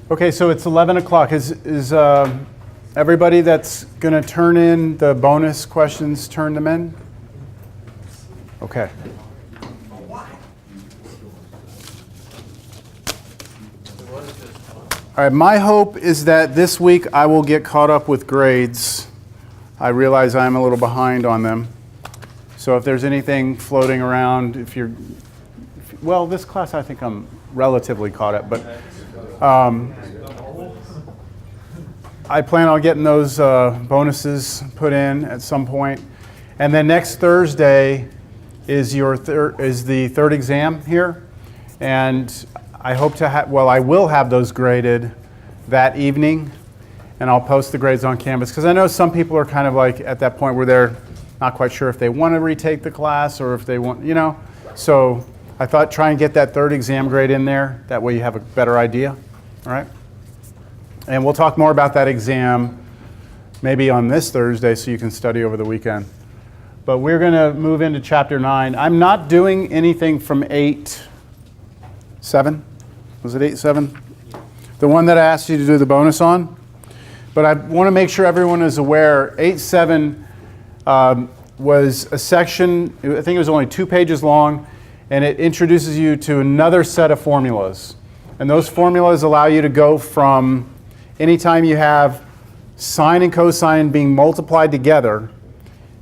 Okay, so it's 11 o'clock. Is everybody that's going to turn in the bonus questions, turn them in? Okay. All right, my hope is that this week I will get caught up with grades. I realize I'm a little behind on them. So if there's anything floating around, well, this class I think I'm relatively caught up, but I plan on getting those bonuses put in at some point. And then next Thursday is the third exam here. And I hope to I will have those graded that evening. And I'll post the grades on Canvas. Because I know some people are kind of like at that point where they're not quite sure if they want to retake the class or if they want, So I thought try and get that third exam grade in there. That way you have a better idea. All right? And we'll talk more about that exam maybe on this Thursday so you can study over the weekend. But we're going to move into Chapter 9. I'm not doing anything from 8.7. Was it 8.7? The one that I asked you to do the bonus on. But I want to make sure everyone is aware, 8.7 was a section, I think it was only 2 pages long, and it introduces you to another set of formulas. And those formulas allow you to go from anytime you have sine and cosine being multiplied together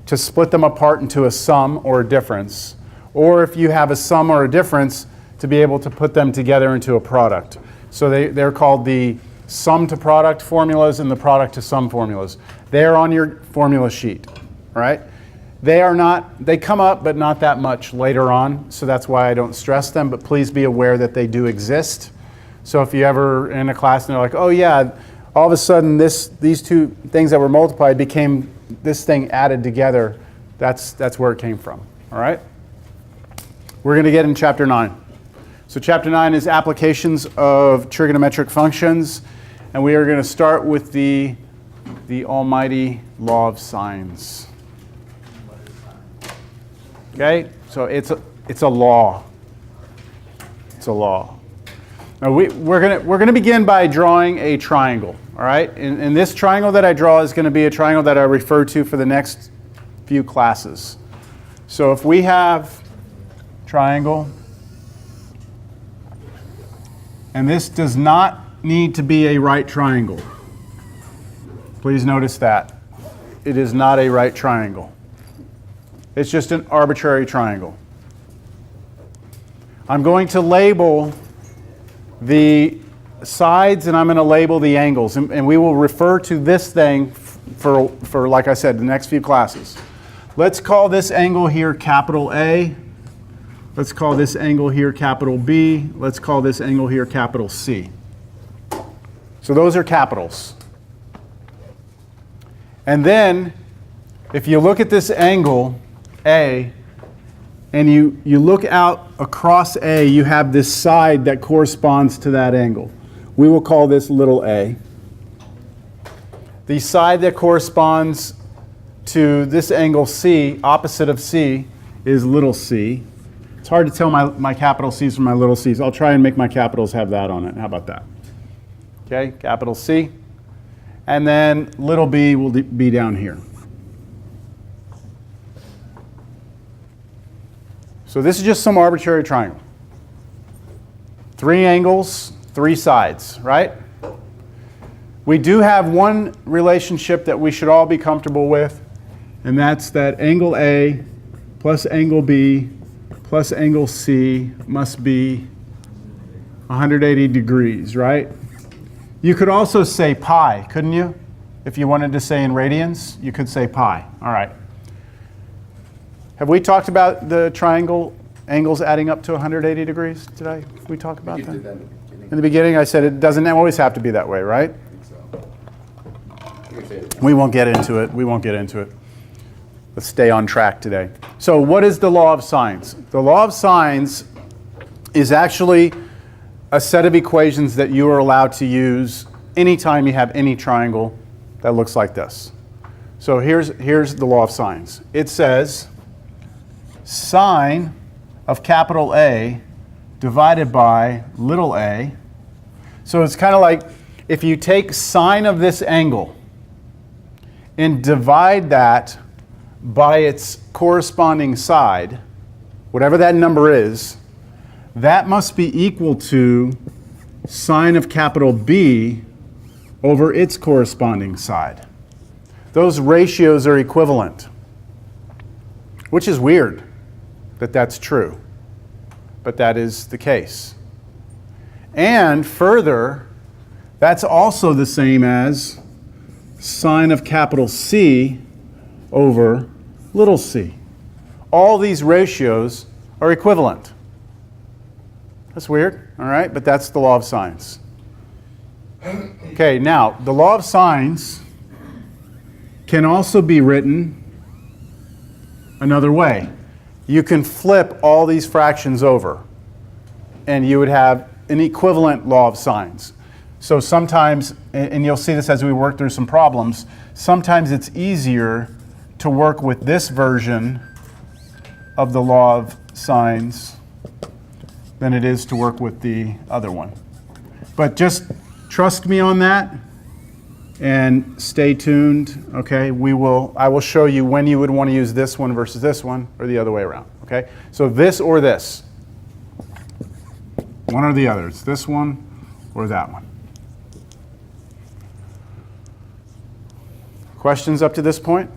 to split them apart into a sum or a difference. Or if you have a sum or a difference, to be able to put them together into a product. So they're called the sum to product formulas and the product to sum formulas. They're on your formula sheet, right? They come up, but not that much later on, so that's why I don't stress them, but please be aware that they do exist. So if you ever in a class and they're like, oh yeah, all of a sudden these two things that were multiplied became this thing added together, that's where it came from, all right? We're going to get in Chapter 9. So Chapter 9 is applications of trigonometric functions, and we are going to start with the almighty law of sines. Okay, so it's a law. It's a law. Now we're gonna begin by drawing a triangle. All right, and this triangle that I draw is going to be a triangle that I refer to for the next few classes. So if we have triangle, and this does not need to be a right triangle. Please notice that. It is not a right triangle. It's just an arbitrary triangle. I'm going to label the sides and I'm going to label the angles. And we will refer to this thing for, like I said, the next few classes. Let's call this angle here capital A. Let's call this angle here capital B. Let's call this angle here capital C. So those are capitals. And then, if you look at this angle, A, and you look out across A, you have this side that corresponds to that angle. We will call this little a. The side that corresponds to this angle C, opposite of C, is little c. It's hard to tell my capital C's from my little c's. I'll try and make my capitals have that on it. How about that? Okay, capital C. And then little b will be down here. So this is just some arbitrary triangle. 3 angles, 3 sides, right? We do have one relationship that we should all be comfortable with, and that's that angle A plus angle B plus angle C must be 180 degrees, right? You could also say pi, couldn't you? If you wanted to say in radians, you could say pi. All right. Have we talked about the triangle angles adding up to 180 degrees today? Did we talk about that? Did that in the beginning. In the beginning, I said it doesn't always have to be that way, right? I think so. We won't get into it. We won't get into it. Let's stay on track today. So what is the law of sines? The law of sines is actually a set of equations that you are allowed to use anytime you have any triangle that looks like this. So here's the law of sines. It says sine of capital A divided by little a. So it's kind of like if you take sine of this angle and divide that by its corresponding side, whatever that number is, that must be equal to sine of capital B over its corresponding side. Those ratios are equivalent, which is weird that that's true, but that is the case. And further, that's also the same as sine of capital C over little c. All these ratios are equivalent. That's weird, all right? But that's the law of sines. Okay, now, the law of sines can also be written another way. You can flip all these fractions over, and you would have an equivalent law of sines. So sometimes, and you'll see this as we work through some problems, sometimes it's easier to work with this version of the law of sines than it is to work with the other one. But just trust me on that and stay tuned, okay? I will show you when you would want to use this one versus this one, or the other way around, okay? So this or this. One or the other. It's this one or that one. Questions up to this point?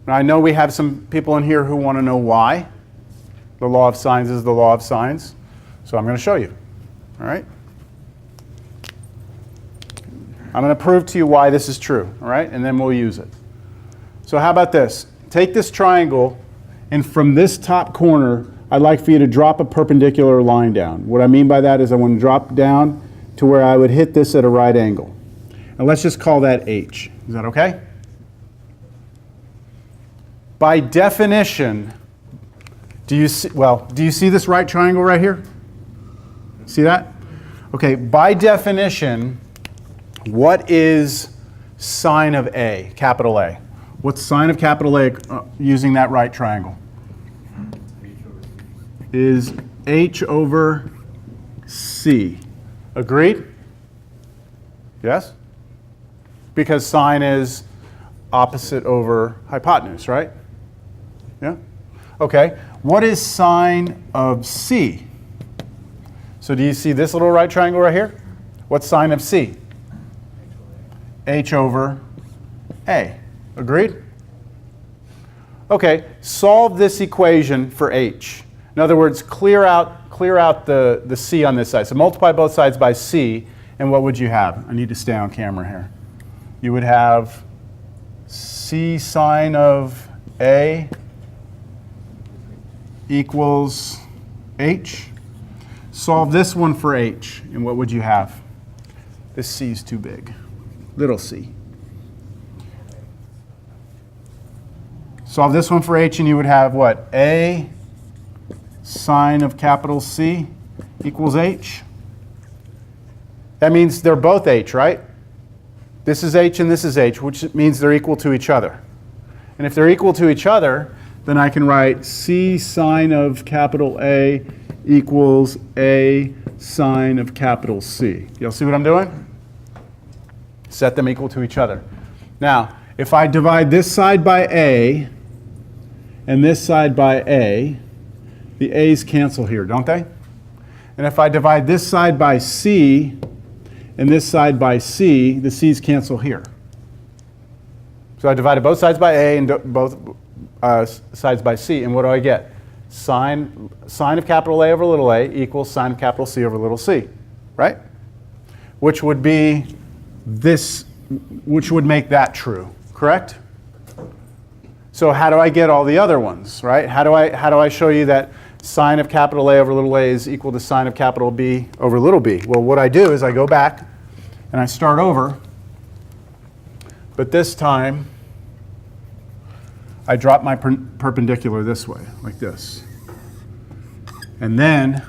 Now, I know we have some people in here who want to know why the law of sines is the law of sines. So I'm going to show you. All right? I'm going to prove to you why this is true. All right? And then we'll use it. So how about this? Take this triangle, and from this top corner, I'd like for you to drop a perpendicular line down. What I mean by that is I want to drop down to where I would hit this at a right angle. And let's just call that H. Is that okay? By definition, do you see this right triangle right here? See that? Okay, by definition, what is sine of A, capital A? What's sine of capital A using that right triangle? Is H over C. Agreed? Yes? Because sine is opposite over hypotenuse, right? Yeah? Okay. What is sine of C? So do you see this little right triangle right here? What's sine of C? H over A. Agreed? Okay. Solve this equation for H. In other words, clear out the C on this side. So multiply both sides by C, and what would you have? I need to stay on camera here. You would have C sine of A equals H. Solve this one for H, and what would you have? This C is too big. Little c. Solve this one for H, and you would have what? A sine of capital C equals H. That means they're both H, right? This is H and this is H, which means they're equal to each other. And if they're equal to each other, then I can write C sine of capital A equals A sine of capital C. Y'all see what I'm doing? Set them equal to each other. Now, if I divide this side by A and this side by A, the A's cancel here, don't they? And if I divide this side by C and this side by C, the C's cancel here. So I divided both sides by A and both sides by C, and what do I get? sine of capital A over little a equals sine of capital C over little c, right? Which would be this, which would make that true, correct? So how do I get all the other ones, right? How do I show you that sine of capital A over little a is equal to sine of capital B over little b? Well, what I do is I go back and I start over, but this time I drop my perpendicular this way, like this. And then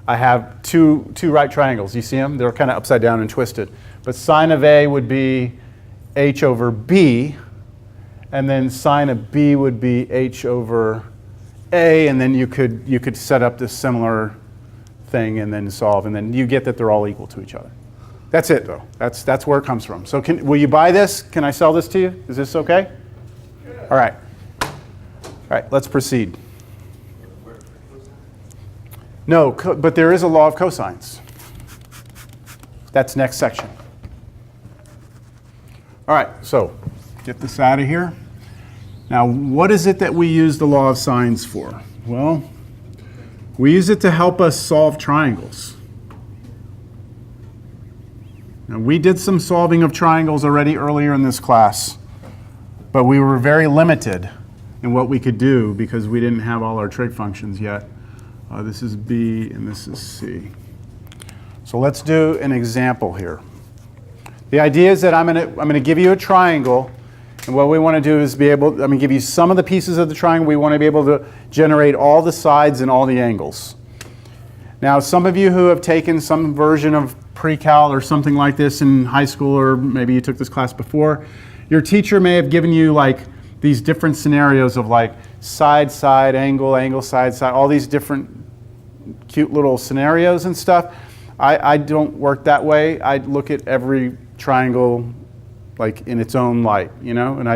I have two right triangles. You see them? They're kind of upside down and twisted. But sine of A would be h over b, and then sine of b would be h over a, and then you could set up this similar thing and then solve, and then you get that they're all equal to each other. That's it, though. That's where it comes from. So will you buy this? Can I sell this to you? Is this okay? Yeah. All right. All right, let's proceed. No, but there is a law of cosines. That's next section. All right, so get this out of here. Now, what is it that we use the law of sines for? Well, we use it to help us solve triangles. Now, we did some solving of triangles already earlier in this class, but we were very limited in what we could do because we didn't have all our trig functions yet. This is B and this is C. So let's do an example here. The idea is that I'm going to give you a triangle, and what we want to do is I'm going to give you some of the pieces of the triangle. We want to be able to generate all the sides and all the angles. Now, some of you who have taken some version of pre-cal or something like this in high school, or maybe you took this class before, your teacher may have given you like these different scenarios of like side, side, angle, angle, side, side, all these different cute little scenarios and stuff. I don't work that way. I look at every triangle like in its own light, you know, and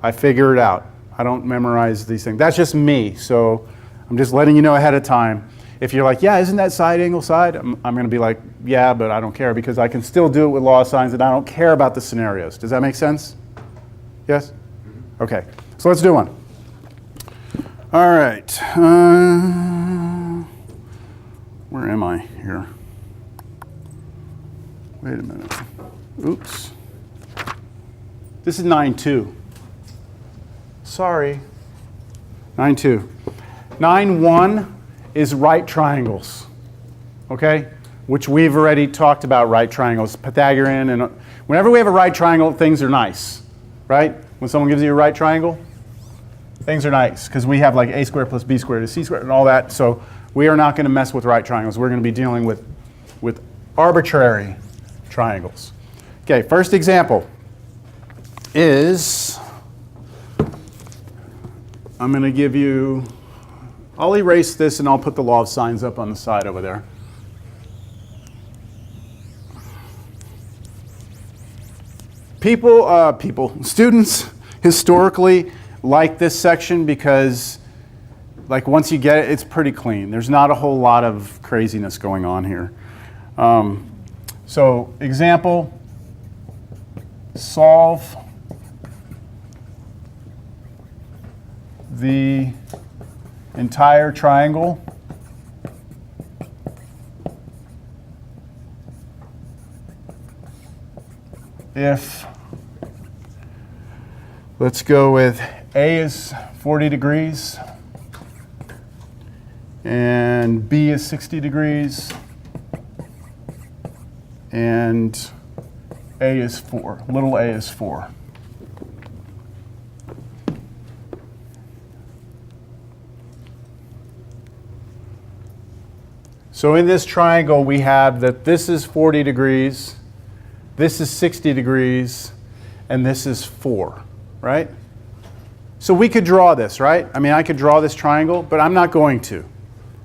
I figure it out. I don't memorize these things. That's just me, so I'm just letting you know ahead of time. If you're like, yeah, isn't that side angle side? I'm going to be like, yeah, but I don't care because I can still do it with law of sines and I don't care about the scenarios. Does that make sense? Yes? Okay, so let's do one. All right. Where am I here? Wait a minute. Oops. This is 9-2. Sorry. 9-2. 9-1 is right triangles, okay? Which we've already talked about right triangles, Pythagorean, and whenever we have a right triangle, things are nice, right? When someone gives you a right triangle, things are nice because we have like a squared plus b squared is c squared and all that, so we are not going to mess with right triangles. We're going to be dealing with arbitrary triangles. Okay, first example is, I'm going to give you, I'll erase this and I'll put the law of sines up on the side over there. Students historically like this section because like once you get it, it's pretty clean. There's not a whole lot of craziness going on here. So example, solve the entire triangle if, let's go with A is 40 degrees and B is 60 degrees and A is 4, little a is 4. So in this triangle we have that this is 40 degrees, this is 60 degrees, and this is 4, right? So we could draw this, right? I mean, I could draw this triangle, but I'm not going to.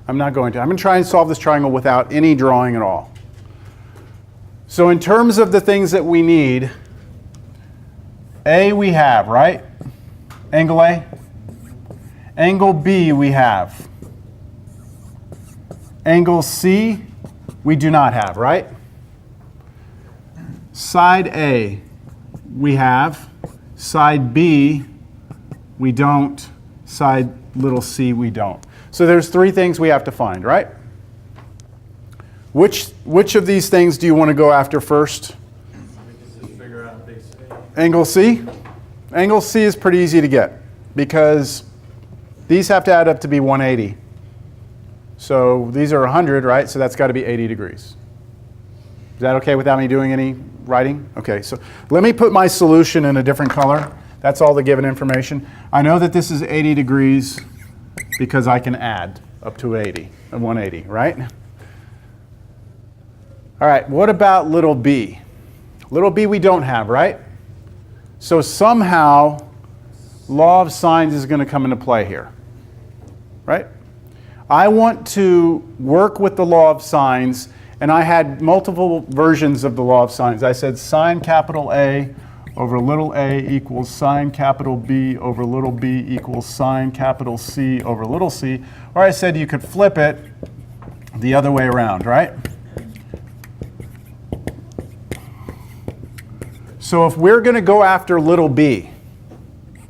I'm going to try and solve this triangle without any drawing at all. So in terms of the things that we need, A we have, right? Angle A. Angle B we have. Angle C we do not have, right? Side A we have. Side B we don't. Side little c, we don't. So there's three things we have to find, right? Which of these things do you want to go after first? Angle C? Angle C is pretty easy to get because these have to add up to be 180. So these are 100, right? So that's got to be 80 degrees. Is that okay without me doing any writing? Okay, so let me put my solution in a different color. That's all the given information. I know that this is 80 degrees because I can add up to 80 and 180, right? All right, what about little b? Little b we don't have, right? So somehow law of sines is going to come into play here, right? I want to work with the law of sines, and I had multiple versions of the law of sines. I said sine capital A over little a equals sine capital B over little b equals sine capital C over little c. Or I said you could flip it the other way around, right? So if we're going to go after little b,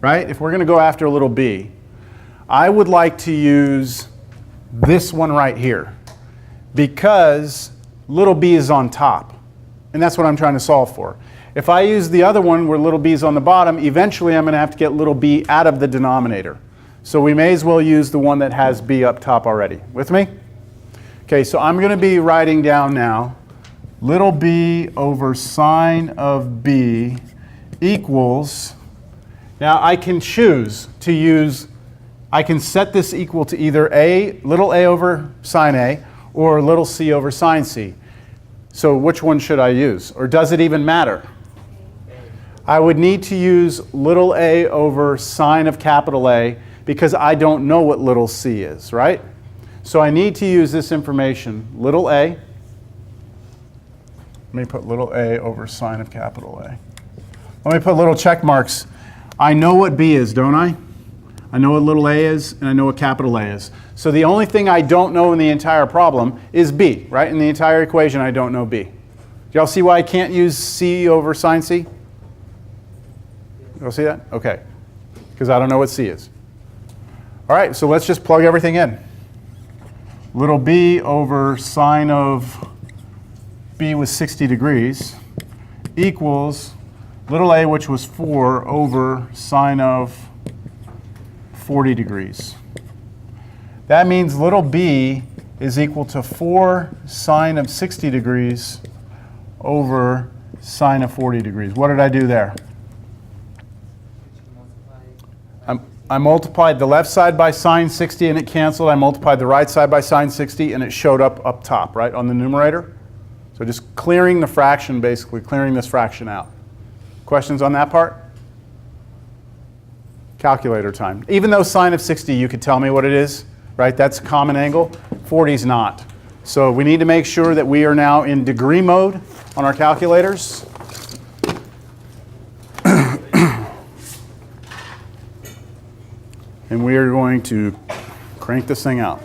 right? If we're going to go after little b, I would like to use this one right here because little b is on top. And that's what I'm trying to solve for. If I use the other one where little b is on the bottom, eventually I'm going to have to get little b out of the denominator. So we may as well use the one that has b up top already. With me? Okay, so I'm going to be writing down now little b over sine of b equals, now I can choose to use, I can set this equal to either little a over sine a or little c over sine c. So which one should I use? Or does it even matter? I would need to use little a over sine of capital A because I don't know what little c is, right? So I need to use this information, little a. Let me put little a over sine of capital A. Let me put little check marks. I know what b is, don't I? I know what little a is, and I know what capital A is. So the only thing I don't know in the entire problem is b, right? In the entire equation, I don't know b. Do y'all see why I can't use c over sine c? Y'all see that? Okay. Because I don't know what c is. All right, so let's just plug everything in. Little b over sine of b was 60 degrees equals little a, which was 4, over sine of 40 degrees. That means little b is equal to 4 sine of 60 degrees over sine of 40 degrees. What did I do there? I multiplied the left side by sine 60 and it canceled. I multiplied the right side by sine 60 and it showed up top, right, on the numerator. So just clearing the fraction, basically, clearing this fraction out. Questions on that part? Calculator time. Even though sine of 60, you could tell me what it is, right? That's a common angle. 40 is not. So we need to make sure that we are now in degree mode on our calculators. And we are going to crank this thing out.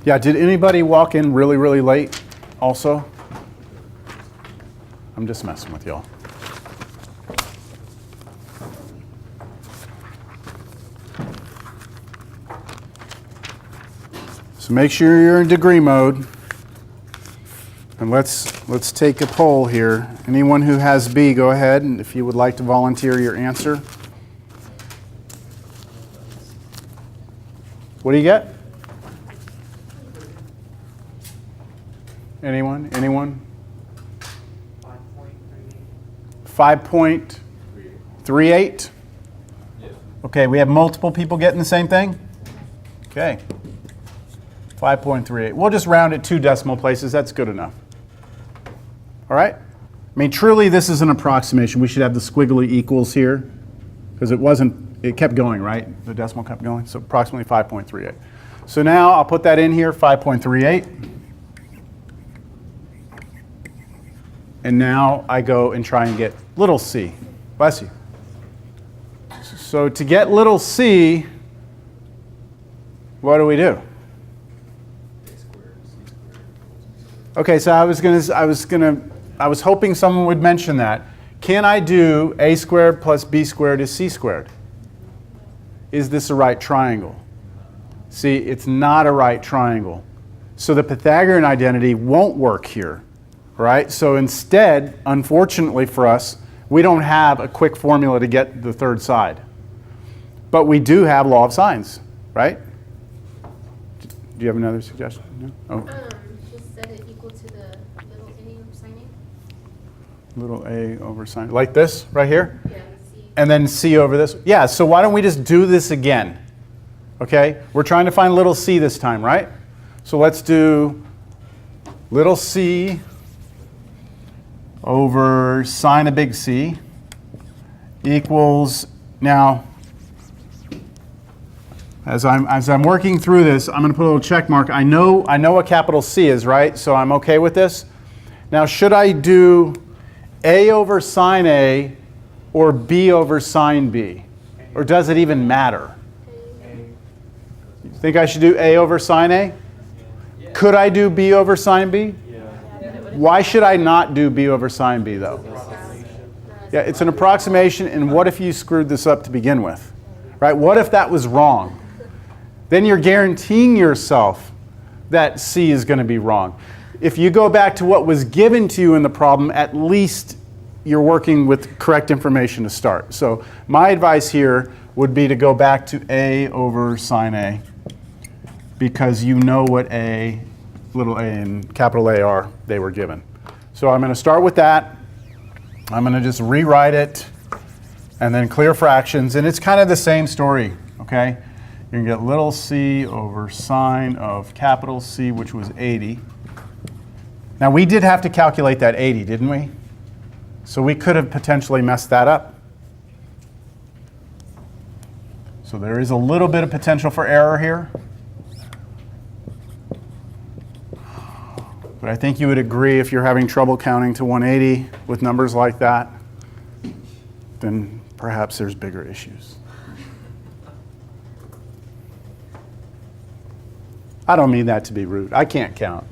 Yeah, did anybody walk in really, really late also? I'm just messing with y'all. So make sure you're in degree mode. And let's take a poll here. Anyone who has B, go ahead, and if you would like to volunteer your answer. What do you get? Anyone? Anyone? 5.38? Yes. Okay, we have multiple people getting the same thing? Okay. 5.38. We'll just round it 2 decimal places. That's good enough. All right? I mean, truly, this is an approximation. We should have the squiggly equals here because it kept going, right? The decimal kept going. So approximately 5.38. So now I'll put that in here, 5.38. And now I go and try and get little c. Bless you. So to get little c, what do? Okay, so I was gonna I was hoping someone would mention that. Can I do a squared plus b squared is c squared? Is this a right triangle? See, it's not a right triangle. So the Pythagorean identity won't work here, right? So instead, unfortunately for us, we don't have a quick formula to get the third side. But we do have law of sines, right? Do you have another suggestion? No? Oh. Just set it equal to the little a over sine A. Little a over sine, like this right here? Yeah, C. And then c over this? Yeah, so why don't we just do this again? Okay, we're trying to find little c this time, right? So let's do little c over sine of big C equals, now, as I'm working through this, I'm going to put a little check mark. I know what capital C is, right? So I'm okay with this. Now, should I do a over sine A or b over sine B? Or does it even matter? You think I should do a over sine A? Could I do b over sine B? Why should I not do b over sine B, though? Yeah, it's an approximation, and what if you screwed this up to begin with? Right? What if that was wrong? Then you're guaranteeing yourself that C is going to be wrong. If you go back to what was given to you in the problem, at least you're working with correct information to start. So my advice here would be to go back to A over sine A, because you know what A, little a, and capital A are. They were given. So I'm going to start with that. I'm going to just rewrite it and then clear fractions. And it's kind of the same story, okay? You're going to get little c over sine of capital C, which was 80. Now, we did have to calculate that 80, didn't we? So we could have potentially messed that up. So there is a little bit of potential for error here. But I think you would agree, if you're having trouble counting to 180 with numbers like that, then perhaps there's bigger issues. I don't mean that to be rude. I can't count.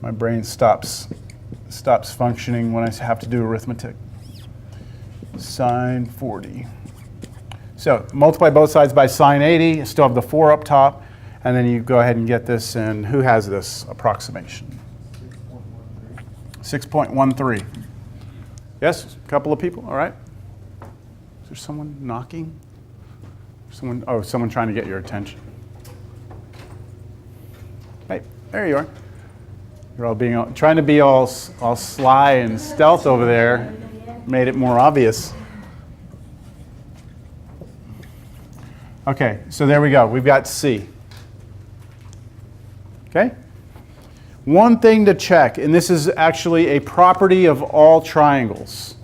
My brain stops functioning when I have to do arithmetic. Sine 40. So multiply both sides by sine 80. You still have the 4 up top. And then you go ahead and get this, and who has this approximation? 6.13. Yes, a couple of people, all right. Is there someone knocking? Someone trying to get your attention. Hey, there you are. You're all trying to be all sly and stealth over there. Made it more obvious. Okay, so there we go. We've got C. Okay? One thing to check, and this is actually a property of all triangles,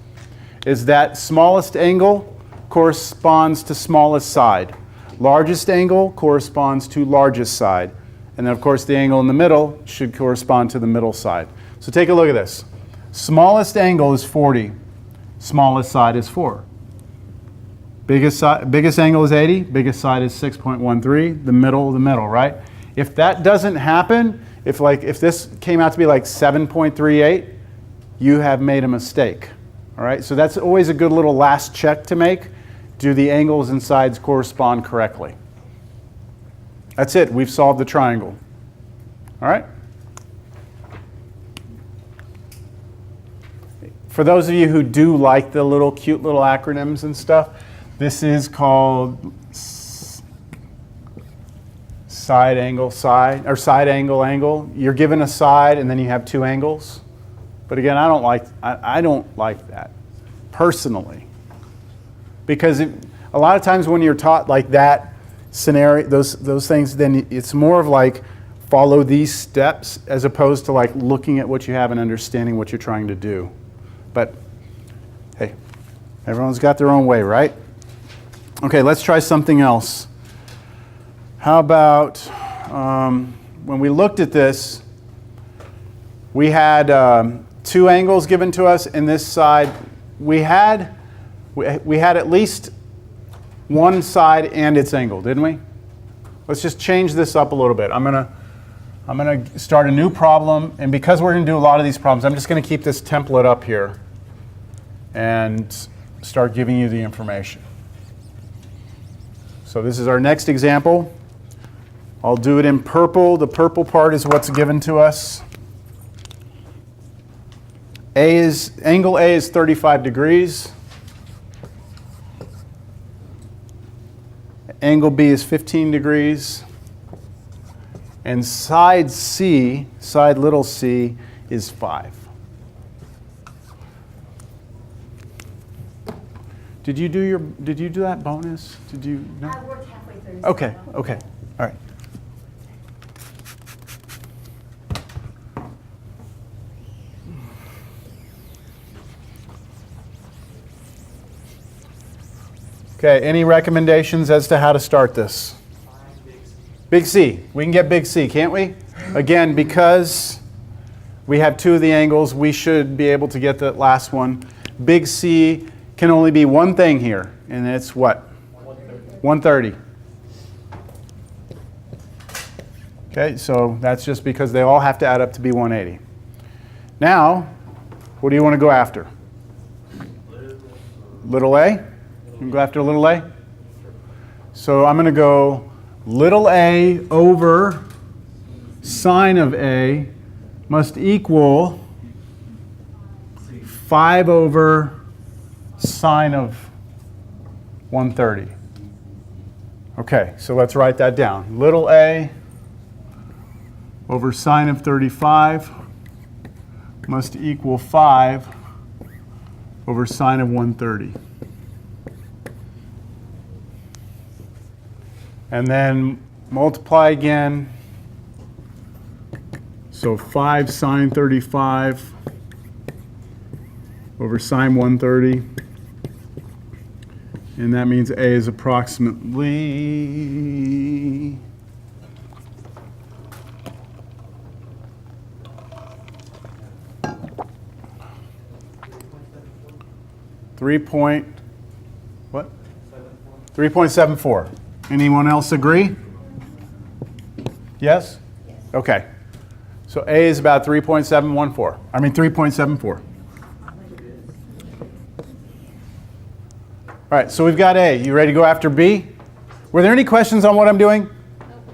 is that smallest angle corresponds to smallest side. Largest angle corresponds to largest side. And then, of course, the angle in the middle should correspond to the middle side. So take a look at this. Smallest angle is 40. Smallest side is 4. Biggest angle is 80. Biggest side is 6.13. The middle, right? If that doesn't happen, if this came out to be like 7.38, you have made a mistake. All right? So that's always a good little last check to make. Do the angles and sides correspond correctly? That's it. We've solved the triangle. All right? For those of you who do like the cute little acronyms and stuff, this is called side angle. You're given a side and then you have two angles. But again, I don't like that personally, because a lot of times when you're taught like that scenario, those things, then it's more of like follow these steps as opposed to like looking at what you have and understanding what you're trying to do. But hey, everyone's got their own way, right? Okay, let's try something else. How about when we looked at this, we had two angles given to us, and this side we had at least one side and its angle, didn't we? Let's just change this up a little bit. I'm I'm going to start a new problem, and because we're going to do a lot of these problems, I'm just going to keep this template up here and start giving you the information. So this is our next example. I'll do it in purple. The purple part is what's given to us. Angle A is 35 degrees. Angle B is 15 degrees. And side C, side little c, is 5. Did you do that bonus? Did you? No? I worked halfway through. Okay, okay, all right. Okay, any recommendations as to how to start this? Big C. We can get big C, can't we? Again, because we have two of the angles, we should be able to get the last one. Big C can only be one thing here, and it's what? 130. Okay, so that's just because they all have to add up to be 180. Now, what do you want to go after? Little a? You can go after little a? So I'm going to go little a over sine of a must equal 5 over sine of 130. Okay, so let's write that down. Little a over sine of 35 must equal 5 over sine of 130. And then multiply again. So 5 sine 35 over sine 130. And that means A is approximately 3.74. Anyone else agree? Yes? Okay. So A is about 3.714. I mean 3.74. All right, so we've got A. You ready to go after B? Were there any questions on what I'm doing?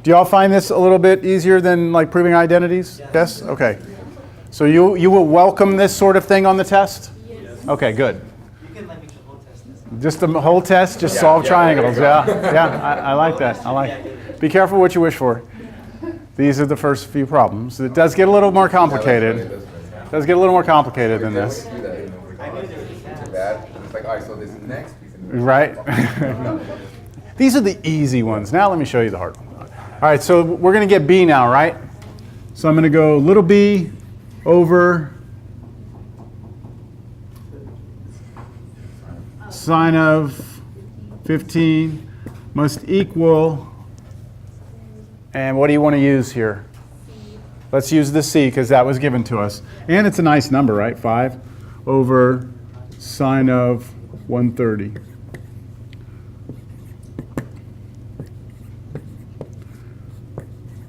Do y'all find this a little bit easier than like proving identities? Yes? Okay. So you will welcome this sort of thing on the test? Yes. Okay, good. You can let me just whole test this. Just the whole test, just solve triangles. Yeah, I like that. I like it. Be careful what you wish for. These are the first few problems. It does get a little more complicated. It does get a little more complicated than this. Too bad. It's like, all right, so this next piece. Right? These are the easy ones. Now let me show you the hard one. All right, so we're going to get B now, right? So I'm going to go little b over sine of 15 must equal, and what do you want to use here? Let's use the C because that was given to us. And it's a nice number, right? 5 over sine of 130.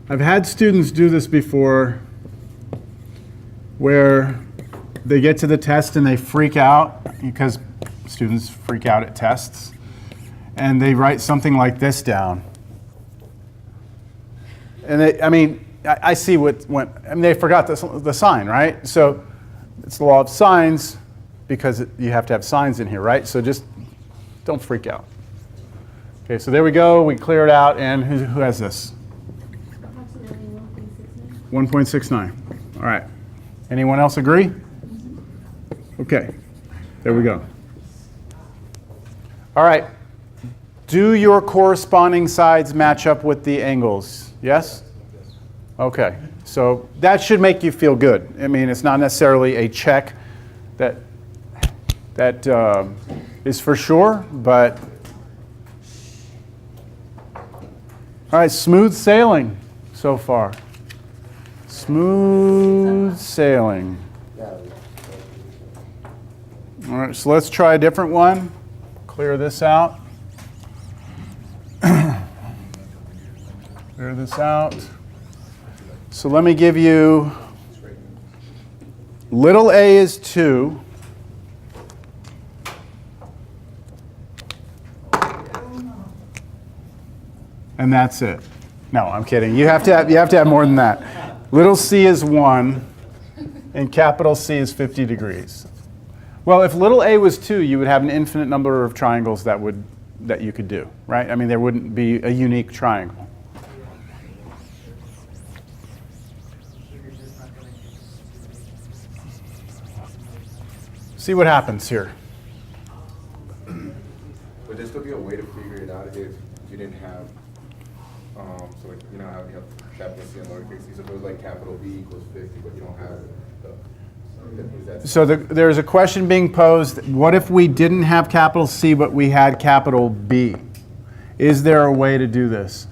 I've had students do this before where they get to the test and they freak out because students freak out at tests and they write something like this down. And I see they forgot the sign, right? So it's the law of signs because you have to have signs in here, right? So just don't freak out. Okay, so there we go. We clear it out. And who has this? Approximately 1.69. All right. Anyone else agree? Okay. There we go. All right. Do your corresponding sides match up with the angles? Yes? Okay. So that should make you feel good. I mean, it's not necessarily a check that is for sure, but all right, smooth sailing so far. Smooth sailing. All right, so let's try a different one. Clear this out. Clear this out. So let me give you, little a is 2. And that's it. No, I'm kidding. You have to have more than that. Little c is 1, and capital C is 50 degrees. Well, if little a was 2, you would have an infinite number of triangles that you could do, right? I mean, there wouldn't be a unique triangle. See what happens here. Would there still be a way to figure it out if you didn't have, so like, you know how you have capital C and lowercase c, so if it was like capital B equals 50, but you don't have the, So there's a question being posed, what if we didn't have capital C, but we had capital B? Is there a way to do this?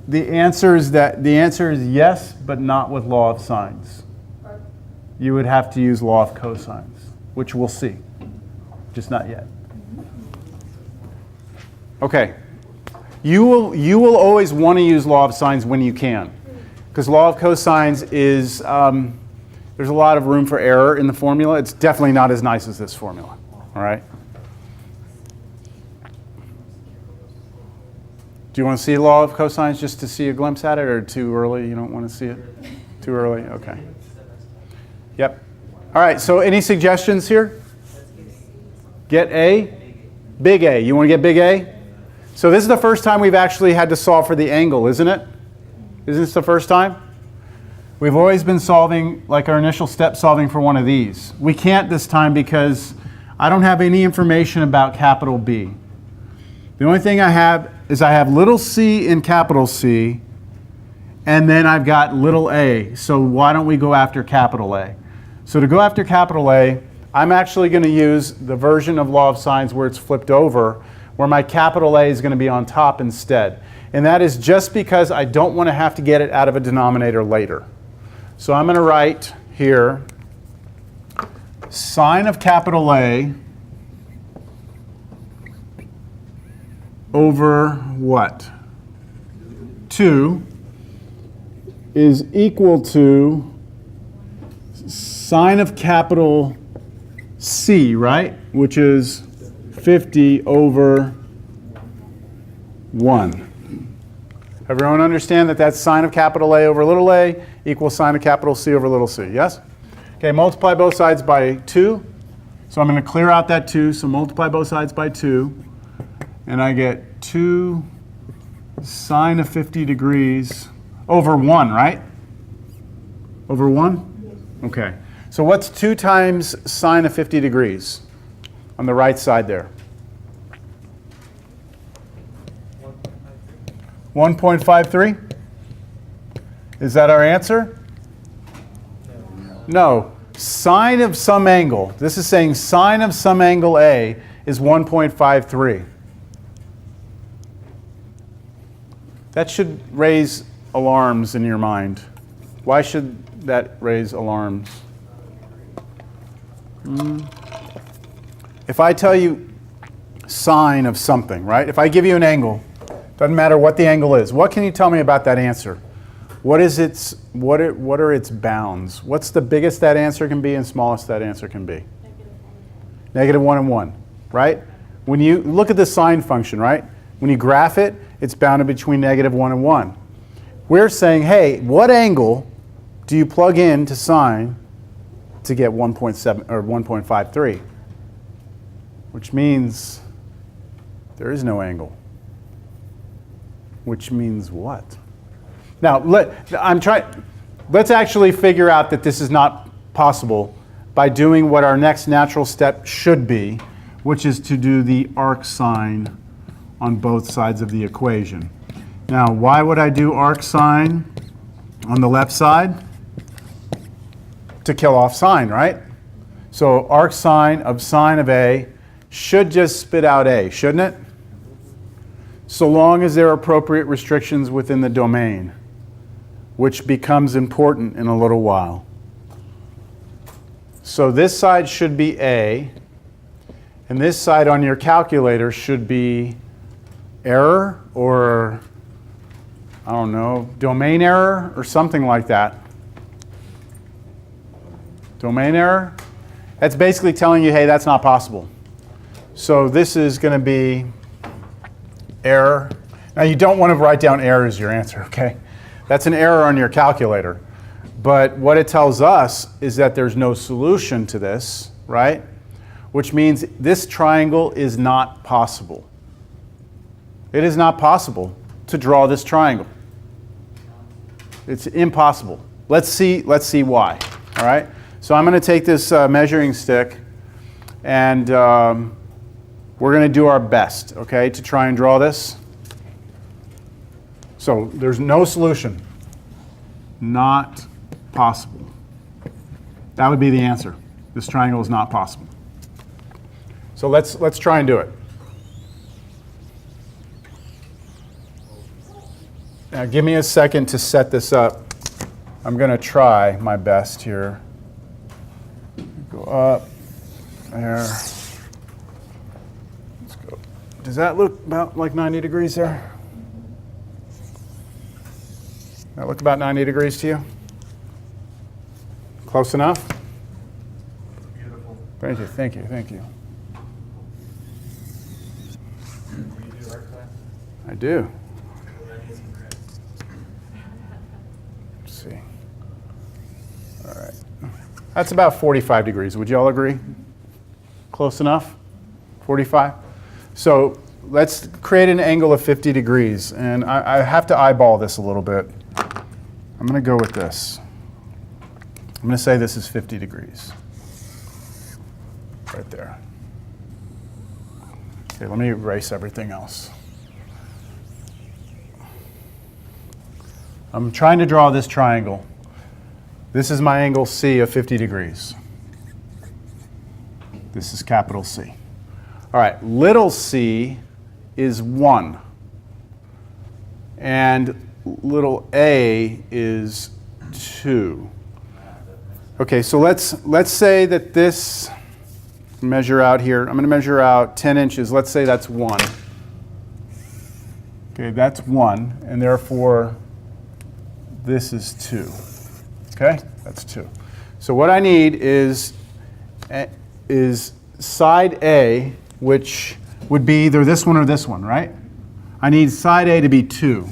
The answer is yes, but not with law of sines. You would have to use law of cosines, which we'll see, just not yet. Okay. You will always want to use law of sines when you can, because law of cosines is, there's a lot of room for error in the formula. It's definitely not as nice as this formula, all right? Do you want to see law of cosines just to see a glimpse at it, or too early? You don't want to see it? Too early? Okay. Yep. All right, so any suggestions here? Get A? Big A. You want to get big A? So this is the first time we've actually had to solve for the angle, isn't it? Isn't this the first time? We've always been solving, like our initial step, solving for one of these. We can't this time because I don't have any information about capital B. The only thing I have is I have little c in capital C, and then I've got little a. So why don't we go after capital A? So to go after capital A, I'm actually going to use the version of law of sines where it's flipped over, where my capital A is going to be on top instead. And that is just because I don't want to have to get it out of a denominator later. So I'm going to write here sine of capital A over what? 2 is equal to sine of capital C, right? Which is 50 over 1. Everyone understand that that's sine of capital A over little a equals sine of capital C over little c, yes? Okay, multiply both sides by 2. So I'm going to clear out that 2, so multiply both sides by 2. And I get 2 sine of 50 degrees over 1, right? Over 1? Okay. So what's 2 times sine of 50 degrees on the right side there? 1.53? Is that our answer? No. Sine of some angle. This is saying sine of some angle A is 1.53. That should raise alarms in your mind. Why should that raise alarms? If I tell you sine of something, right? If I give you an angle, doesn't matter what the angle is. What can you tell me about that answer? What are its bounds? What's the biggest that answer can be and smallest that answer can be? Negative 1 and 1, right? When you look at the sine function, right? When you graph it, it's bounded between negative 1 and 1. We're saying, hey, what angle do you plug in to sine to get 1.7 or 1.53? Which means there is no angle. Which means what? Now, let's actually figure out that this is not possible by doing what our next natural step should be, which is to do the arc sine on both sides of the equation. Now, why would I do arc sine on the left side? To kill off sine, right? So arc sine of A should just spit out A, shouldn't it? So long as there are appropriate restrictions within the domain, which becomes important in a little while. So this side should be A, and this side on your calculator should be error or I don't know, domain error or something like that. Domain error? That's basically telling you, hey, that's not possible. So this is going to be error. Now you don't want to write down error as your answer, okay? That's an error on your calculator. But what it tells us is that there's no solution to this, right? Which means this triangle is not possible. It is not possible to draw this triangle. It's impossible. Let's see why, all right? So I'm going to take this measuring stick and we're going to do our best, okay, to try and draw this. So there's no solution. Not possible. That would be the answer. This triangle is not possible. So let's try and do it. Now give me a second to set this up. I'm going to try my best here. Go up, there. Let's go. Does that look about like 90 degrees there? That look about 90 degrees to you? Close enough? Beautiful. Thank you, thank you, thank you. Do you do art class? I do. Well, that is correct. Let's see. All right. That's about 45 degrees. Would you all agree? Close enough? 45? So let's create an angle of 50 degrees. And I have to eyeball this a little bit. I'm going to go with this. I'm going to say this is 50 degrees. Right there. Okay, let me erase everything else. I'm trying to draw this triangle. This is my angle C of 50 degrees. This is capital C. All right, little c is 1. And little a is 2. Okay, so let's say that this, measure out here, I'm going to measure out 10 inches. Let's say that's 1. Okay, that's 1, and therefore this is 2. Okay, that's 2. So what I need is side A, which would be either this one or this one, right? I need side A to be 2.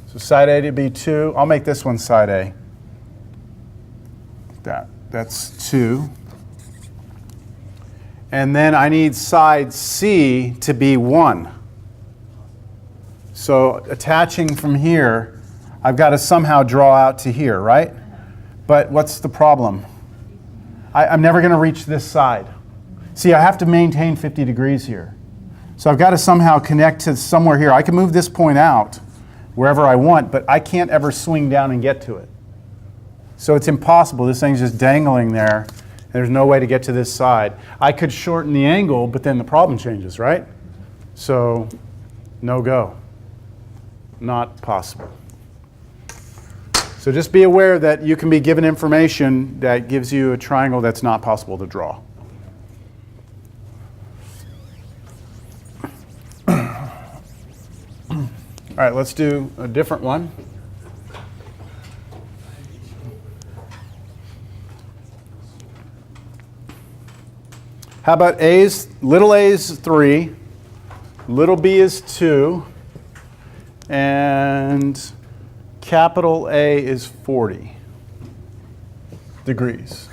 So side A to be 2. I'll make this one side A. That's 2. And then I need side C to be 1. So attaching from here, I've got to somehow draw out to here, right? But what's the problem? I'm never going to reach this side. See, I have to maintain 50 degrees here. So I've got to somehow connect to somewhere here. I can move this point out wherever I want, but I can't ever swing down and get to it. So it's impossible. This thing's just dangling there. There's no way to get to this side. I could shorten the angle, but then the problem changes, right? So no go. Not possible. So just be aware that you can be given information that gives you a triangle that's not possible to draw. All right, let's do a different one. How about A's? Little a is 3, little b is 2, and capital A is 40 degrees.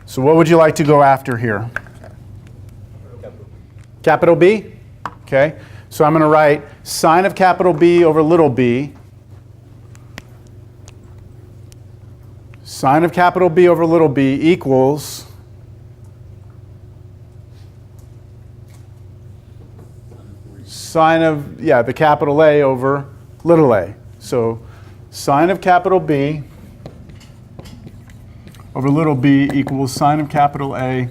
So what would you like to go after here? Capital B? Okay. So I'm going to write sine of capital B over little b. Sine of capital B over little b equals sine of, the capital A over little a. So sine of capital B over little b equals sine of capital A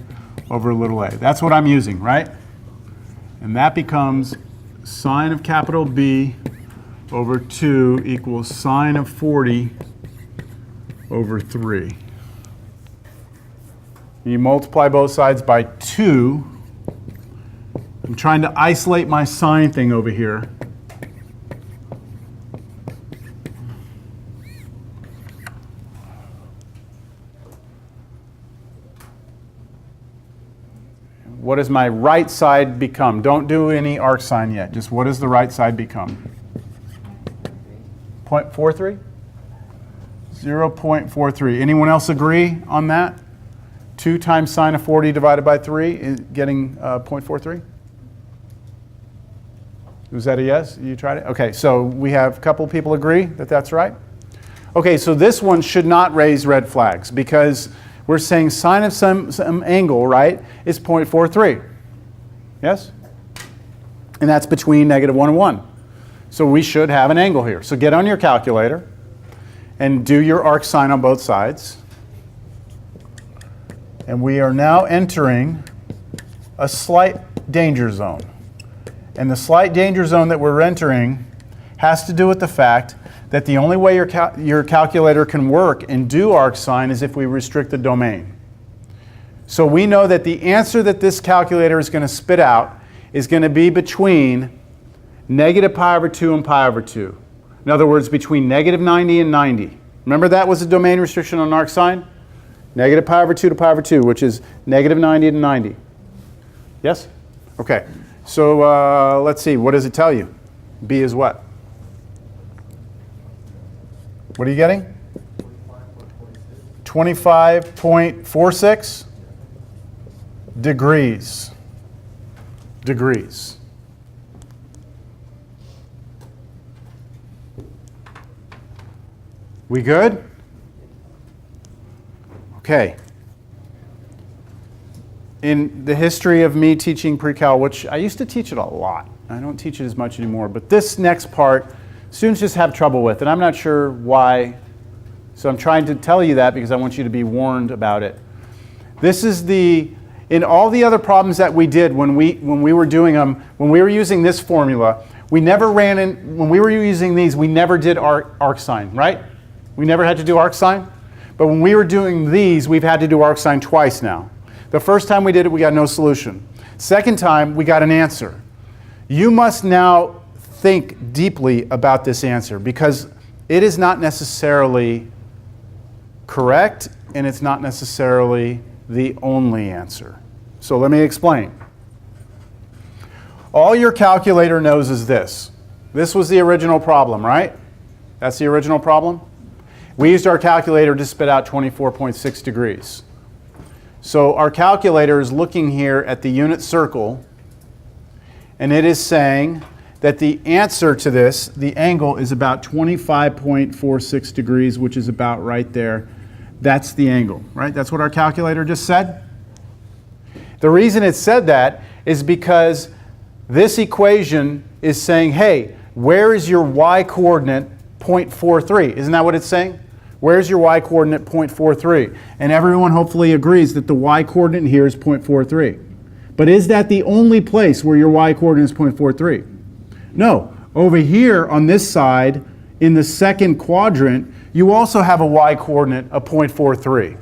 over little a. That's what I'm using, right? And that becomes sine of capital B over 2 equals sine of 40 over 3. You multiply both sides by 2, I'm trying to isolate my sine thing over here. What does my right side become? Don't do any arc sine yet. Just what does the right side become? 0.43? 0.43. Anyone else agree on that? 2 times sine of 40 divided by 3 is getting 0.43? Was that a yes? You tried it? Okay, so we have a couple people agree that that's right. Okay, so this one should not raise red flags because we're saying sine of some angle, right, is 0.43. Yes? And that's between -1 and 1. So we should have an angle here. So get on your calculator and do your arc sine on both sides. And we are now entering a slight danger zone. And the slight danger zone that we're entering has to do with the fact that the only way your calculator can work and do arc sine is if we restrict the domain. So we know that the answer that this calculator is going to spit out is going to be between -π/2 and π/2. In other words, between -90 and 90. Remember that was a domain restriction on arc sine? -π/2 to π/2, which is -90 to 90. Yes? Okay. So let's see. What does it tell you? B is what? What are you getting? 25.46 degrees. Degrees. We good? Okay. In the history of me teaching pre-cal, which I used to teach it a lot. I don't teach it as much anymore. But this next part, students just have trouble with, and I'm not sure why. So I'm trying to tell you that because I want you to be warned about it. This is in all the other problems that we did when we were doing them, when we were using this formula, we never ran in, when we were using these, we never did arc sine, right? We never had to do arc sine. But when we were doing these, we've had to do arc sine twice now. The first time we did it, we got no solution. Second time, we got an answer. You must now think deeply about this answer because it is not necessarily correct and it's not necessarily the only answer. So let me explain. All your calculator knows is this. This was the original problem, right? That's the original problem. We used our calculator to spit out 24.6 degrees. So our calculator is looking here at the unit circle, and it is saying that the answer to this, the angle, is about 25.46 degrees, which is about right there. That's the angle, right? That's what our calculator just said. The reason it said that is because this equation is saying, hey, where is your y-coordinate 0.43? Isn't that what it's saying? Where's your y-coordinate 0.43? And everyone hopefully agrees that the y-coordinate here is 0.43. But is that the only place where your y-coordinate is 0.43? No. Over here on this side, in the second quadrant, you also have a y-coordinate of 0.43.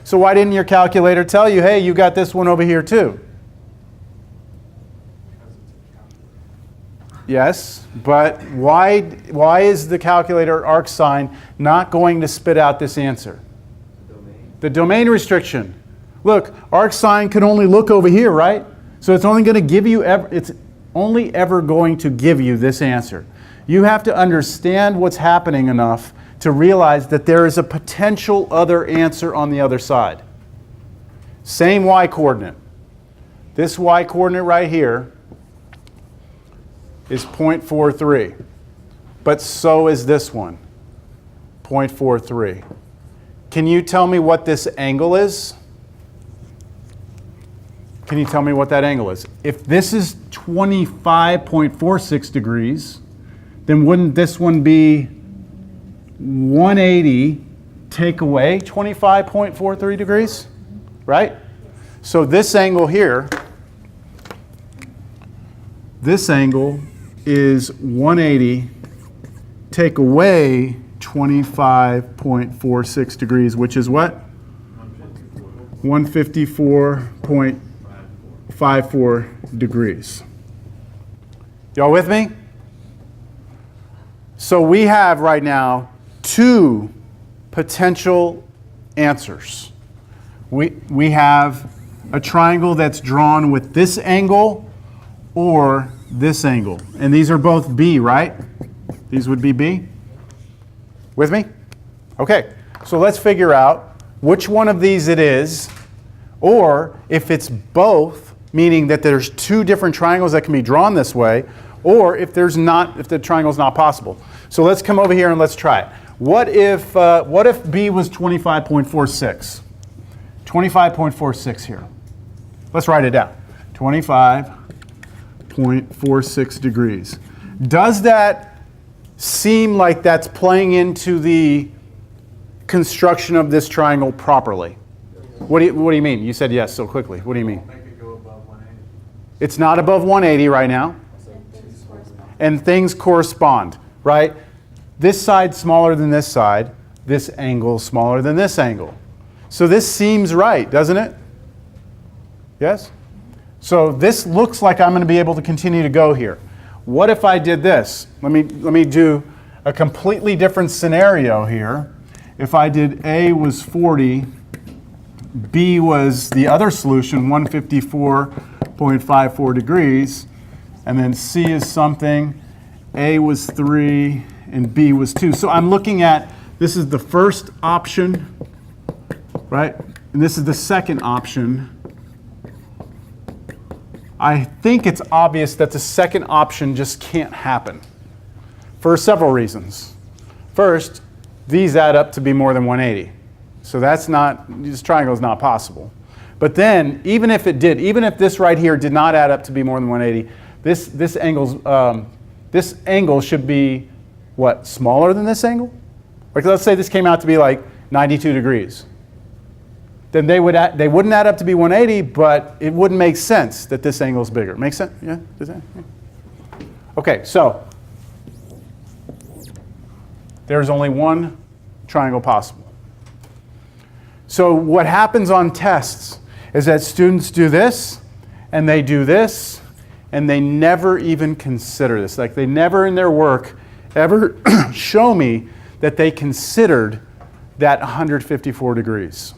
So why didn't your calculator tell you, hey, you got this one over here too? Yes, but why is the calculator arc sine not going to spit out this answer? The domain restriction. Look, arc sine can only look over here, right? So it's only going to give you it's only ever going to give you this answer. You have to understand what's happening enough to realize that there is a potential other answer on the other side. Same y-coordinate. This y-coordinate right here is 0.43. But so is this one, 0.43. Can you tell me what this angle is? Can you tell me what that angle is? If this is 25.46 degrees, then wouldn't this one be 180 take away 25.43 degrees? Right? So this angle here, this angle is 180 take away 25.46 degrees, which is what? 154.54. 2.54 degrees. Y'all with me? So we have right now two potential answers. We have a triangle that's drawn with this angle or this angle. And these are both B, right? These would be B. With me? Okay, so let's figure out which one of these it is, or if it's both, meaning that there's two different triangles that can be drawn this way, or if the triangle's not possible. So let's come over here and let's try it. What if B was 25.46? 25.46 here. Let's write it down. 25.46 degrees. Does that seem like that's playing into the construction of this triangle properly? What do you mean? You said yes so quickly. What do you mean? Make it go above 180. It's not above 180 right now. And things correspond, right? This side's smaller than this side. This angle's smaller than this angle. So this seems right, doesn't it? Yes? So this looks like I'm going to be able to continue to go here. What if I did this? Let me do a completely different scenario here. If I did A was 40, B was the other solution, 154.54 degrees, and then C is something, A was 3, and B was 2. So I'm looking at, this is the first option, right? And this is the second option. I think it's obvious that the second option just can't happen for several reasons. First, these add up to be more than 180. So this triangle is not possible. But then, even if it did, even if this right here did not add up to be more than 180, this angle should be, what, smaller than this angle? Like, let's say this came out to be like 92 degrees. Then they wouldn't add up to be 180, but it wouldn't make sense that this angle is bigger. Make sense? Yeah? Does that? Yeah. Okay, so there's only one triangle possible. So what happens on tests is that students do this, and they do this, and they never even consider this. Like, they never in their work ever show me that they considered that 154 degrees.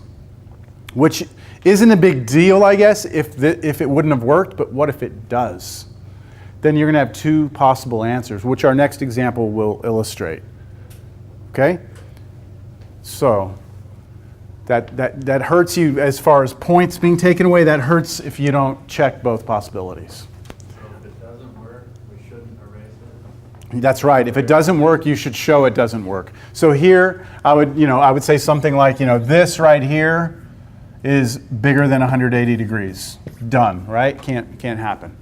Which isn't a big deal, I guess, if it wouldn't have worked, but what if it does? Then you're going to have two possible answers, which our next example will illustrate. Okay? So that hurts you as far as points being taken away. That hurts if you don't check both possibilities. So if it doesn't work, we shouldn't erase it? That's right. If it doesn't work, you should show it doesn't work. So here, I would say something like, this right here is bigger than 180 degrees. Done, right? Can't happen.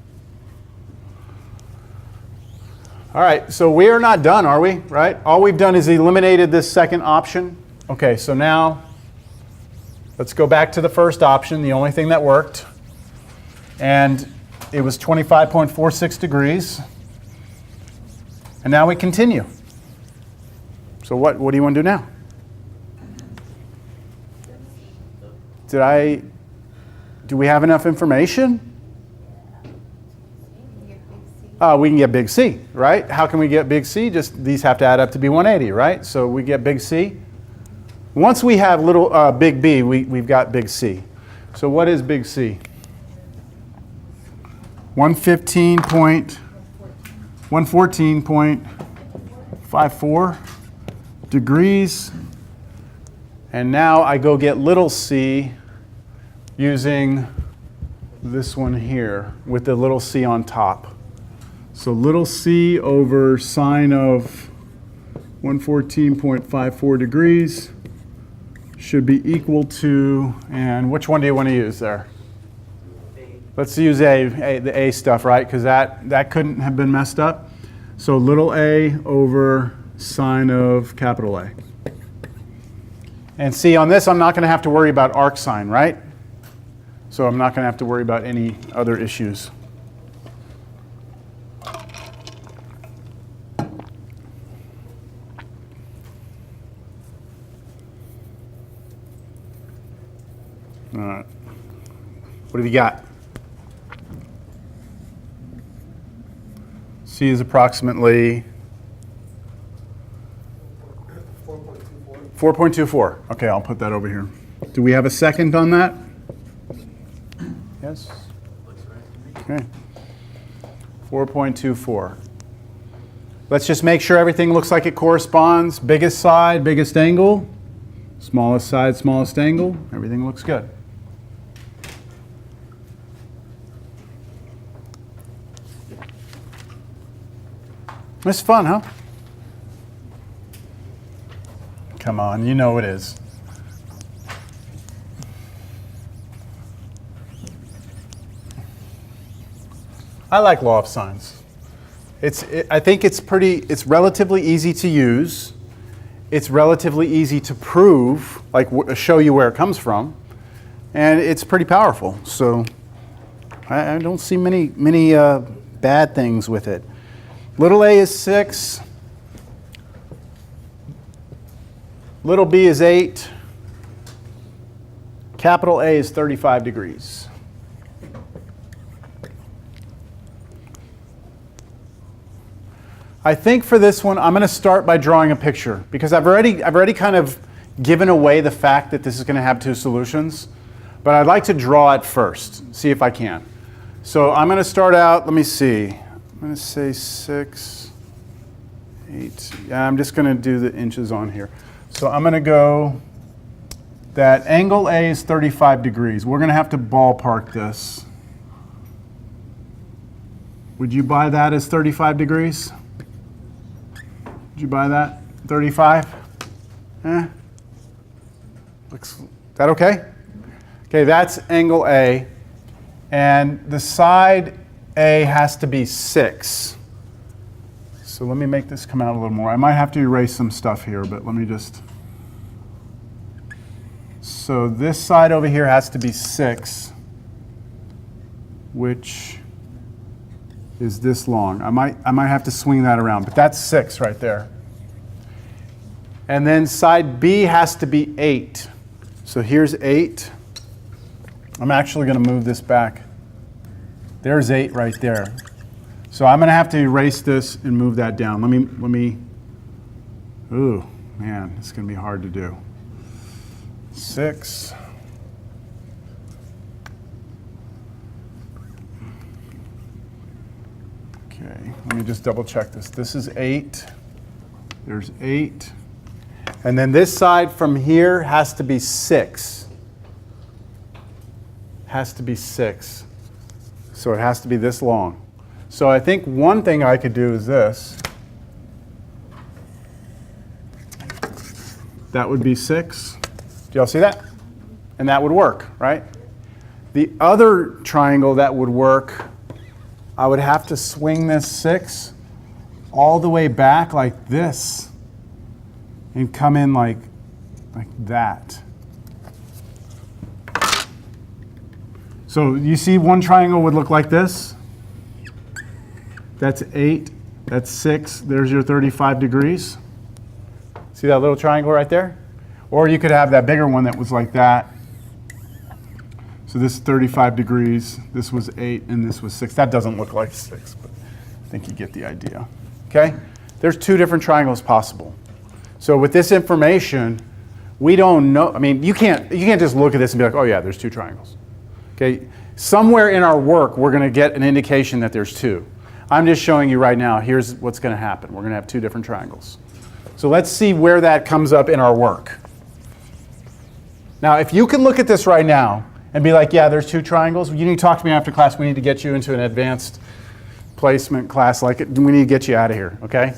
All right, so we are not done, are we? Right? All we've done is eliminated this second option. Okay, so now let's go back to the first option, the only thing that worked. And it was 25.46 degrees. And now we continue. So what do you want to do now? Do we have enough information? We can get big C, right? How can we get big C? Just these have to add up to be 180, right? So we get big C. Once we have little big B, we've got big C. So what is big C? 114.54 degrees. And now I go get little c using this one here with the little c on top. So little c over sine of 114.54 degrees should be equal to, and which one do you want to use there? Let's use the A stuff, right? Because that couldn't have been messed up. So little a over sine of capital A. And see, on this, I'm not going to have to worry about arc sine, right? So I'm not going to have to worry about any other issues. All right. What have you got? C is approximately 4.24. Okay, I'll put that over here. Do we have a second on that? Yes? Looks right to me. Okay. 4.24. Let's just make sure everything looks like it corresponds. Biggest side, biggest angle. Smallest side, smallest angle. Everything looks good. It's fun, huh? Come on, you know it is. I like law of sines. I think it's relatively easy to use. It's relatively easy to prove, like show you where it comes from, and it's pretty powerful. So I don't see many bad things with it. Little a is 6. Little b is 8. Capital A is 35 degrees. I think for this one, I'm going to start by drawing a picture because I've already kind of given away the fact that this is going to have two solutions, but I'd like to draw it first, see if I can. So I'm going to start out, let me see, I'm going to say 6, 8. Yeah, I'm just going to do the inches on here. So I'm going to go that angle A is 35 degrees. We're going to have to ballpark this. Would you buy that as 35 degrees? Would you buy that? 35? Looks, is that okay? Okay, that's angle A. And the side A has to be 6. So let me make this come out a little more. I might have to erase some stuff here, but let me just. So this side over here has to be 6, which is this long. I might have to swing that around, but that's 6 right there. And then side B has to be 8. So here's 8. I'm actually going to move this back. There's 8 right there. So I'm going to have to erase this and move that down. Let me, ooh, man, it's going to be hard to do. 6. Okay, let me just double check this. This is 8. There's 8. And then this side from here has to be 6. Has to be 6. So it has to be this long. So I think one thing I could do is this. That would be 6. Do y'all see that? And that would work, right? The other triangle that would work, I would have to swing this 6 all the way back like this and come in like that. So you see one triangle would look like this. That's 8, that's 6, there's your 35 degrees. See that little triangle right there? Or you could have that bigger one that was like that. So this is 35 degrees, this was 8, and this was 6. That doesn't look like 6, but I think you get the idea. Okay? There's 2 different triangles possible. So with this information, we don't know, I mean, you can't just look at this and be like, oh yeah, there's 2 triangles. Okay? Somewhere in our work, we're going to get an indication that there's 2. I'm just showing you right now, here's what's going to happen. We're going to have 2 different triangles. So let's see where that comes up in our work. Now, if you can look at this right now and be like, yeah, there's 2 triangles, you need to talk to me after class. We need to get you into an advanced placement class like it. We need to get you out of here, okay?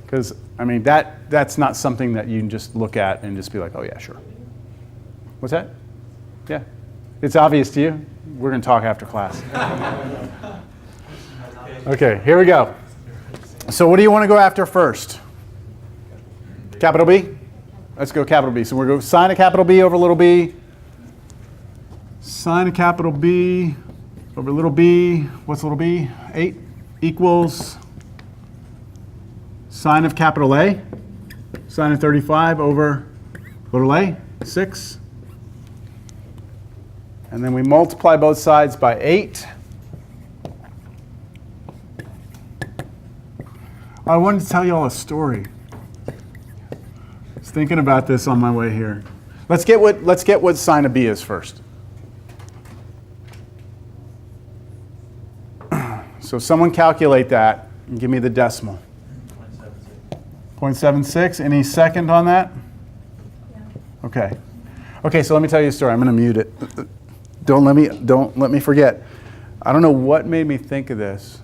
Because, I mean, that's not something that you can just look at and just be like, oh, yeah, sure. What's that? Yeah. It's obvious to you? We're going to talk after class. Okay, here we go. So what do you want to go after first? Capital B? Let's go capital B. So we're going to sine of capital B over little b. Sine of capital B over little b. What's little b? 8 equals sine of capital A. Sine of 35 over little a, 6. And then we multiply both sides by 8. I wanted to tell you all a story. I was thinking about this on my way here. Let's get what sine of b is first. So someone calculate that and give me the decimal. 0.76. Any second on that? Yeah. Okay. Okay, so let me tell you a story. I'm going to mute it. Don't let me forget. I don't know what made me think of this.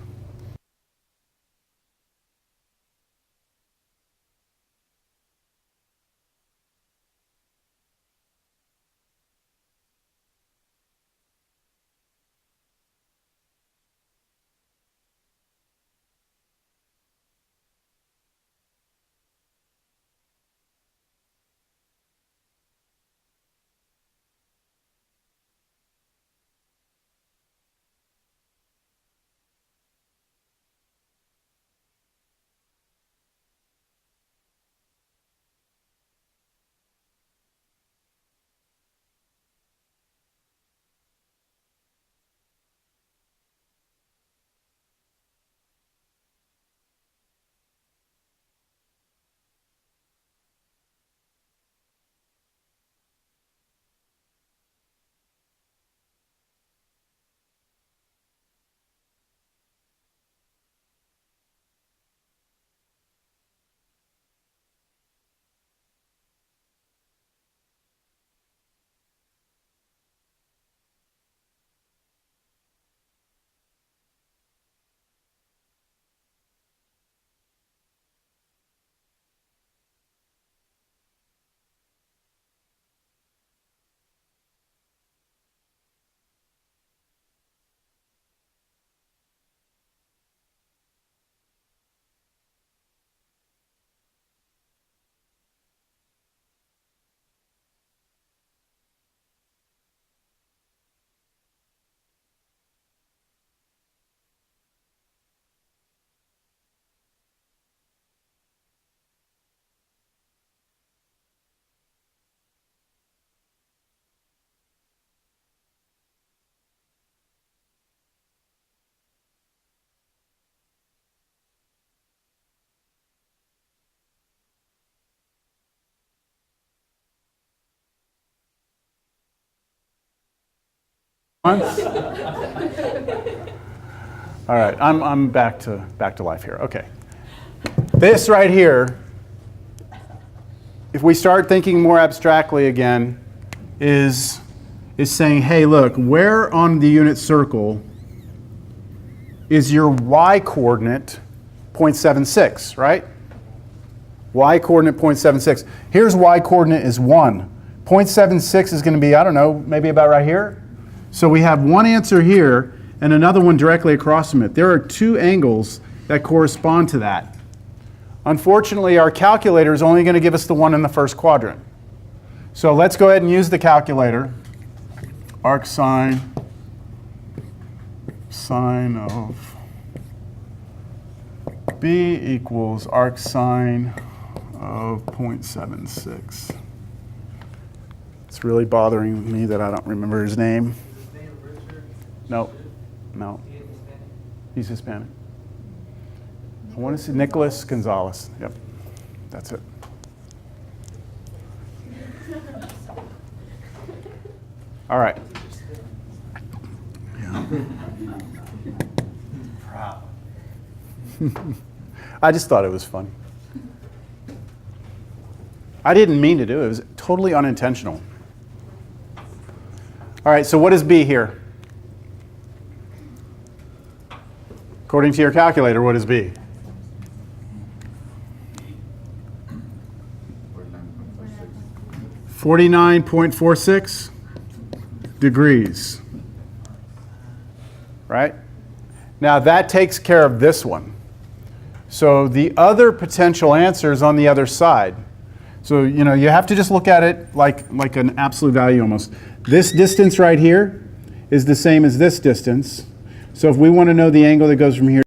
All right, I'm back to life here. Okay. This right here, if we start thinking more abstractly again, is saying, hey, look, where on the unit circle is your y coordinate 0.76, right? Y coordinate 0.76. Here's y coordinate is 1. 0.76 is going to be, I don't know, maybe about right here. So we have one answer here and another one directly across from it. There are two angles that correspond to that. Unfortunately, our calculator is only going to give us the one in the first quadrant. So let's go ahead and use the calculator. Arc sine of b equals arc sine of 0.76. It's really bothering me that I don't remember his name. No. He's Hispanic. I want to see Nicholas Gonzalez. Yep, that's it. All right. Yeah. I just thought it was fun. I didn't mean to do it. It was totally unintentional. All right, so what is B here? According to your calculator, what is B? 49.46 degrees. Right? Now that takes care of this one. So the other potential answer is on the other side. So you have to just look at it like an absolute value almost. This distance right here is the same as this distance. So if we want to know the angle that goes from here